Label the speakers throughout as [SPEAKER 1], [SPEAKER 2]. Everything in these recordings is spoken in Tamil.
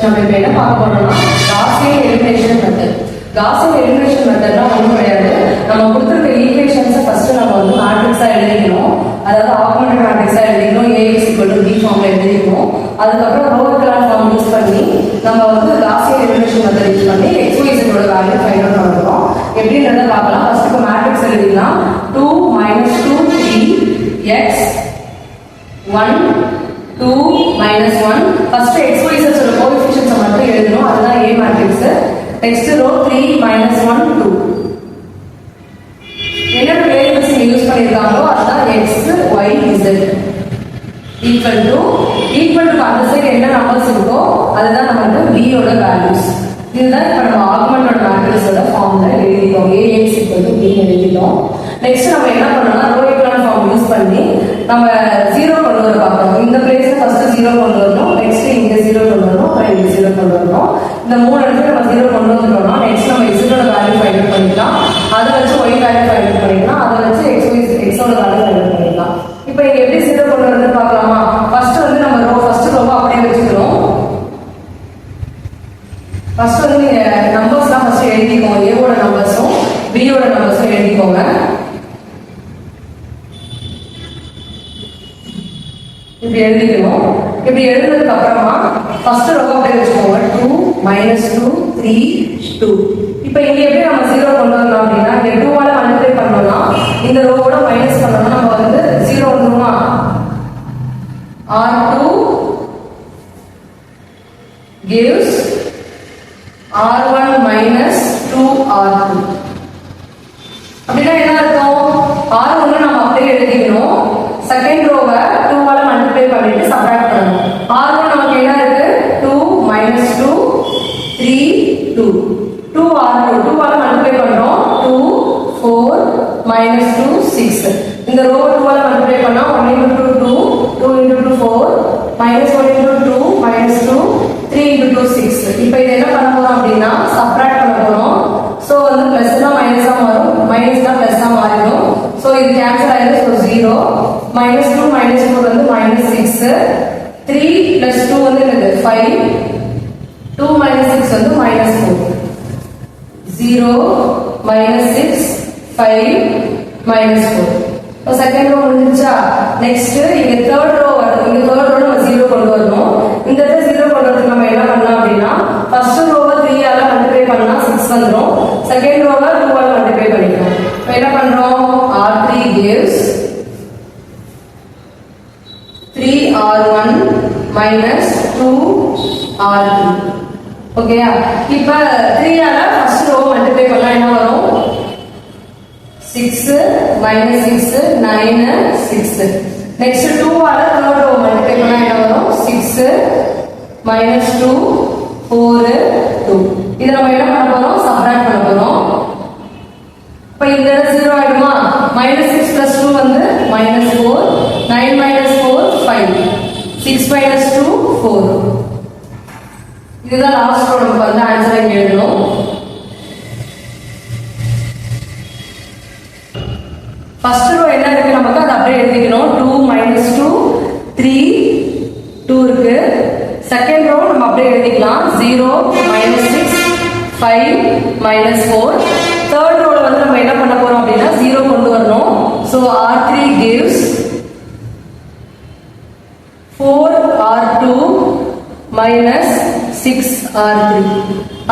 [SPEAKER 1] நம்ம இப்போ என்ன பார்க்க போறோம்னா Gaussian elimination method. Gaussian elimination மெத்தட்னா ஒன்றும் கிடையாது. நம்ம கொடுத்துருக்க ஈக்குவேஷன்ஸை ஃபர்ஸ்ட் நம்ம வந்து மேட்ரிக்ஸா எழுதிக்கணும். அதாவது ஆகுமெண்டட் மேட்ரிக்ஸா எழுதிக்கணும். AX = B ஃபார்ம்ல எழுதிக்கணும். அதுக்கப்புறம் ரோ எக்கலான் ஃபார்ம் யூஸ் பண்ணி நம்ம வந்து காஸியன் எலிமினேஷன் மெத்தட் யூஸ் பண்ணி XYZ ஓட வேல்யூ ஃபைண்ட் அவுட் பண்ணுறோம். எப்படின்றத பார்க்கலாம். ஃபர்ஸ்ட் இப்போ மேட்ரிக்ஸ் எழுதிக்கலாம். 2 - 2 3 x 1 2 - 1. ஃபர்ஸ்ட் XYZ ஓட கோஎஃபிஷியன்ட்ஸ் மட்டும் எழுதணும். அதுதான் A மேட்ரிக்ஸ். Next row 3 - 1 2. என்ன வேரியபிள்ஸ் இங்க யூஸ் பண்ணிருக்காங்களோ அதுதான் x y z equal to அந்த சைடு என்ன நம்பர்ஸ் இருக்கோ அதுதான் நமக்கு b ஓட வேல்யூஸ். இதுதான் இப்ப நம்ம ஆகுமெண்டட் மேட்ரிக்ஸோட ஃபார்ம்ல எழுதிட்டோம். AX = b எழுதிட்டோம். நெக்ஸ்ட் நம்ம என்ன பண்ணனும்னா ரோ எக்கலான் ஃபார்ம் யூஸ் பண்ணி நம்ம 0 கொண்டு வர பார்க்கணும். இந்த பிளேஸ்ல ஃபர்ஸ்ட் 0 கொண்டு வரணும். நெக்ஸ்ட் இங்க 0 கொண்டு வரணும். அப்புறம் இங்க 0 கொண்டு வரணும். இந்த மூணு இடத்துல நம்ம 0 கொண்டு வந்துட்டோம்னா நெக்ஸ்ட் நம்ம z ஓட வேல்யூ ஃபைண்ட் அவுட் பண்ணிக்கலாம். அதை வச்சு y வேல்யூ ஃபைண்ட் அவுட் பண்ணிக்கலாம். அதை வச்சு x ஓட வேல்யூ ஃபைண்ட் அவுட் பண்ணிக்கலாம். இப்போ இங்க எப்படி 0 கொண்டு வரது பார்க்கலாமா? ஃபர்ஸ்ட் வந்து நம்ம ஃபர்ஸ்ட் ரோவை அப்படியே வச்சுக்கிறோம். ஃபர்ஸ்ட் வந்து நீங்க நம்பர்ஸ்லாம் ஃபர்ஸ்ட் எழுதிக்கோங்க. A ஓட நம்பர்ஸும் B ஓட நம்பர்ஸும் எழுதிக்கோங்க. இப்படி எழுதிக்கணும். இப்படி எழுதுனதுக்கு அப்புறமா ஃபர்ஸ்ட் ரோவை அப்படியே வச்சுக்கோங்க. 2 - 2 3 2. இப்போ இங்க எப்படி நம்ம 0 கொண்டு வரணும் அப்படின்னா இங்க 2 ஆல மல்டிப்ளை பண்ணோம்னா இந்த ரோவோட மைனஸ் பண்ணோம்னா நம்ம வந்து 0 வந்துருமா? R2 gives R1 - 2R2. அப்படின்னா என்ன அர்த்தம்? R1 நம்ம அப்படியே எழுதிக்கணும். செகண்ட் ரோவை 2 ஆல மல்டிப்ளை பண்ணிட்டு சப்ட்ராக்ட் பண்ணணும். R1 நமக்கு என்ன இருக்கு? 2 - 2 3 2. 2 R2 2 ஆல மல்டிப்ளை பண்றோம். 2 4 - 2 6. இந்த ரோவை 2 ஆல மல்டிப்ளை பண்ணா 1 * 2 2 2 * 2 4 -1 * 2 -2 3 * 2 6. இப்போ இத என்ன பண்ண போறோம் அப்படினா சப்ட்ராக்ட் பண்ண போறோம். சோ வந்து பிளஸ்னா மைனஸா மாறும், மைனஸ்னா பிளஸ்ஸா மாறிடும். சோ இது கேன்சல் ஆயிடும். சோ 0 -2 - 4 வந்து -6. 3 + 2 வந்து என்னது 5. 2 - 6 வந்து -4. 0 -6 5 -4. இப்போ செகண்ட் ரோ முடிஞ்சிருச்சா? நெக்ஸ்ட் இங்க தேர்ட் ரோ வருது. இங்க தேர்ட் ரோ நம்ம 0 கொண்டு வரணும். இந்த இடத்துல 0 கொண்டு வரதுக்கு நம்ம என்ன பண்ணலாம் அப்படின்னா ஃபர்ஸ்ட் ரோவை 3 ஆல மல்டிப்ளை பண்ணா 6 வந்துரும். செகண்ட் ரோவை 2 ஆல மல்டிப்ளை பண்ணிக்கலாம். இப்போ என்ன பண்றோம்? R3 gives 3R1 - 2R3. ஓகேயா? இப்போ 3 ஆல ஃபர்ஸ்ட் ரோவை மல்டிப்ளை பண்ணா என்ன வரும்? 6 - 6 9 6. நெக்ஸ்ட் 2 ஆல தேர்ட் ரோ மல்டிப்ளை பண்ணா என்ன வரும்? 6 - 2 4 2. இத நம்ம என்ன பண்ண போறோம்? சப்ட்ராக்ட் பண்ண போறோம். இப்போ இந்த 0 ஆயிடுமா? -6 + 2 வந்து -4 9 - 4 5 6 - 2 4. இதுதான் லாஸ்ட் ரோ. நமக்கு வந்து ஆன்சர் இங்க எழுதணும். ஃபர்ஸ்ட் ரோ என்ன இருக்கு நமக்கு அதை அப்படியே எழுதிக்கணும். 2 - 2 3 2 இருக்கு. செகண்ட் ரோ நம்ம அப்படியே எழுதிக்கலாம். 0 -6 5 -4. தேர்ட் ரோல வந்து நம்ம என்ன பண்ண போறோம் அப்படின்னா 0 கொண்டு வரணும். So R3 gives 4R2 - 6R3.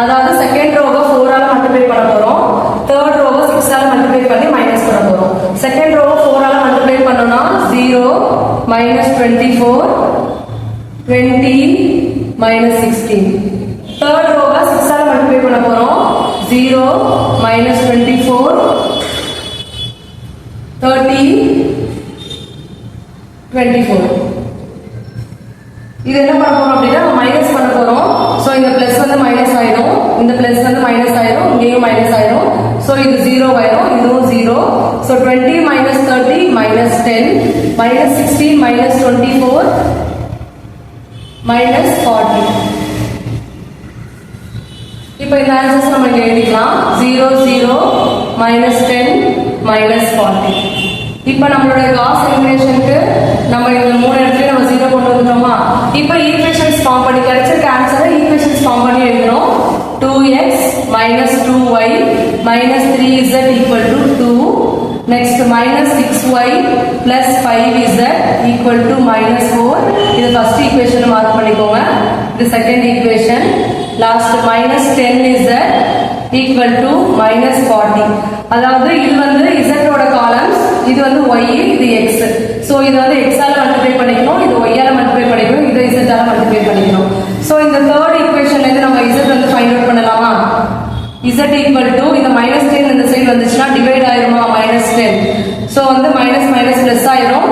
[SPEAKER 1] அதாவது செகண்ட் ரோவை 4 ஆல மல்டிப்ளை பண்ண போறோம். தேர்ட் ரோவை 6 ஆல மல்டிப்ளை பண்ணி மைனஸ் பண்ண போறோம். செகண்ட் ரோவை 4 ஆல மல்டிப்ளை பண்ணோம்னா 0 -24 20 -16. தேர்ட் ரோவை 6 ஆல மல்டிப்ளை பண்ண போறோம். 0 -24 30 24. இது என்ன பண்ண போறோம் அப்படின்னா மைனஸ் பண்ண போறோம். சோ இந்த பிளஸ் வந்து மைனஸ் ஆயிடும், இந்த பிளஸ் வந்து மைனஸ் ஆயிடும், இங்கேயும் மைனஸ் ஆயிடும். சோ இது 0 ஆயிடும், இதுவும் 0. சோ 20 - 30 -10 -16 -24 -40. இப்போ இந்த ஆன்சர்ஸ் நம்ம இங்க எழுதிக்கலாம். 0 0 -10 -40. இப்போ நம்மளுடைய காஸ் எலிமினேஷனுக்கு நம்ம இந்த மூணு இடத்துல நம்ம 0 கொண்டு வந்துட்டோமா? இப்போ ஈக்குவேஷன்ஸ் ஃபார்ம் பண்ணி கிடைச்சிருக்க ஆன்சரை ஈக்குவேஷன்ஸ் ஃபார்ம் பண்ணி எழுதணும். 2x minus 2y minus 3z equal to 2. Next minus 6y plus 5z equal to minus 4. இது first equation mark பண்ணிக்கோங்க. இது second equation. Last minus 10z equal to minus 40. அதாவது இது வந்து z ஓட காலம்ஸ், இது வந்து y, இது x. சோ இது வந்து x ஆல மல்டிப்ளை பண்ணிக்கணும், இது y ஆல மல்டிப்ளை பண்ணிக்கணும், இது z ஆல மல்டிப்ளை பண்ணிக்கணும். சோ இந்த third equationல இருந்து நம்ம z வந்து ஃபைண்ட் அவுட் பண்ணலாமா? z equal to இந்த minus 10 இந்த சைடு வந்துச்சுனா டிவைட் ஆயிருமா? minus 10. சோ வந்து minus minus plus ஆயிரும்.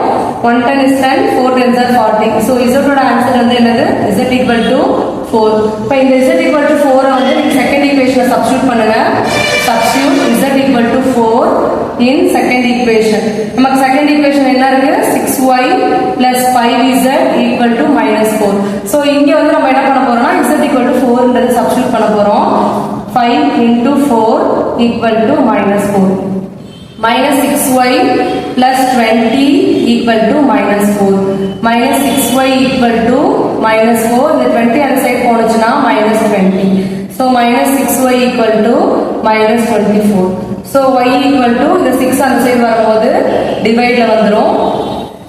[SPEAKER 1] 1 10 is 10, 4 10s are 40. So z ஓட ஆன்சர் வந்து என்னது? z equal to 4. இப்போ இந்த z equal to 4 வந்து நீங்க செகண்ட் ஈக்குவேஷன்ல சப்ஸ்டிட்யூட் பண்ணுங்க. Substitute z equal to 4 in second equation. நமக்கு செகண்ட் ஈக்குவேஷன் என்ன இருக்கு? 6y plus 5z equal to minus 4. So இங்க வந்து நம்ம என்ன பண்ண போறோம்னா z equal to 4 ன்றதை சப்ஸ்டிட்யூட் பண்ண போறோம். 5 into 4 equal to minus 4. Minus 6y plus 20 equal to minus 4. Minus 6y equal to minus 4. இந்த 20 அந்த side போனுச்சுனா minus 20. So minus 6y equal to minus 24. So y equal to இந்த 6 அந்த சைடு வரும்போது டிவைட்ல வந்துரும்.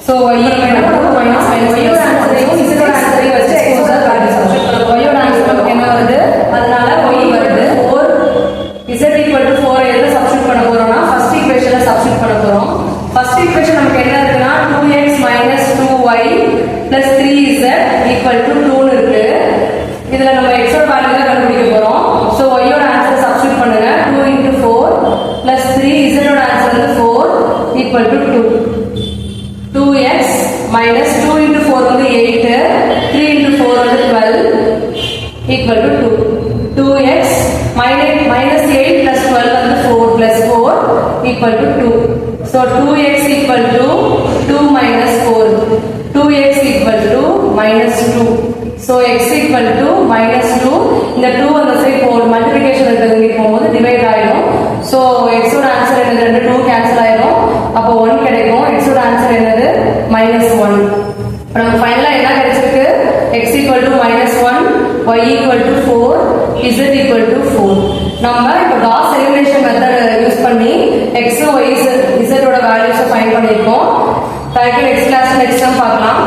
[SPEAKER 1] So y equal to minus minus y ஓட ஆன்சரையும் z ஓட ஆன்சரையும் வச்சு x ஓட வேல்யூ சப்ஸ்டிட்யூட் பண்ணுவோம். y ஓட ஆன்சர் நமக்கு என்ன வருது? அதனால y வருது 4. z equal to 4 எதுல சப்ஸ்டிட்யூட் பண்ண போறோம்னா ஃபர்ஸ்ட் ஈக்குவேஷன்ல சப்ஸ்டிட்யூட் பண்ண போறோம். ஃபர்ஸ்ட் ஈக்குவேஷன் நமக்கு என்ன இருக்குன்னா 2x minus 2y plus 3z equal to 2 னு இருக்கு. இதுல நம்ம x ஓட வேல்யூ தான் கண்டுபிடிக்க போறோம். சோ y ஓட ஆன்சர் சப்ஸ்டிட்யூட் பண்ணுங்க. 2 into 4 plus 3 z ஓட ஆன்சர் வந்து 4 equal to 2. 2x minus 2 into 4 வந்து 8, 3 into 4 வந்து 12 equal to 2. 2x minus 8 plus 12 வந்து 4 plus 4 equal to 2. So 2x equal to 2 minus 4. 2x equal to minus 2. So x equal to minus 2. இந்த 2 அந்த சைடு போடு மல்டிப்ளிகேஷன் இருக்கிறது இங்க போகும்போது டிவைட் ஆயிடும். So x ஓட ஆன்சர் என்னது? 2 2 கேன்சல் ஆயிடும். அப்போ 1 கிடைக்கும். x ஓட ஆன்சர் என்னது? minus 1. இப்போ நமக்கு ஃபைனலா என்ன கிடைச்சிருக்கு? x equal to minus 1, y equal to 4, z equal to 4. நம்ம இப்போ காஸ் எலிமினேஷன் மெத்தட் யூஸ் பண்ணி x y z ஓட வேல்யூஸை ஃபைண்ட் பண்ணிருக்கோம். நெக்ஸ்ட் கிளாஸ் நெக்ஸ்ட் டைம் பார்க்கலாம்.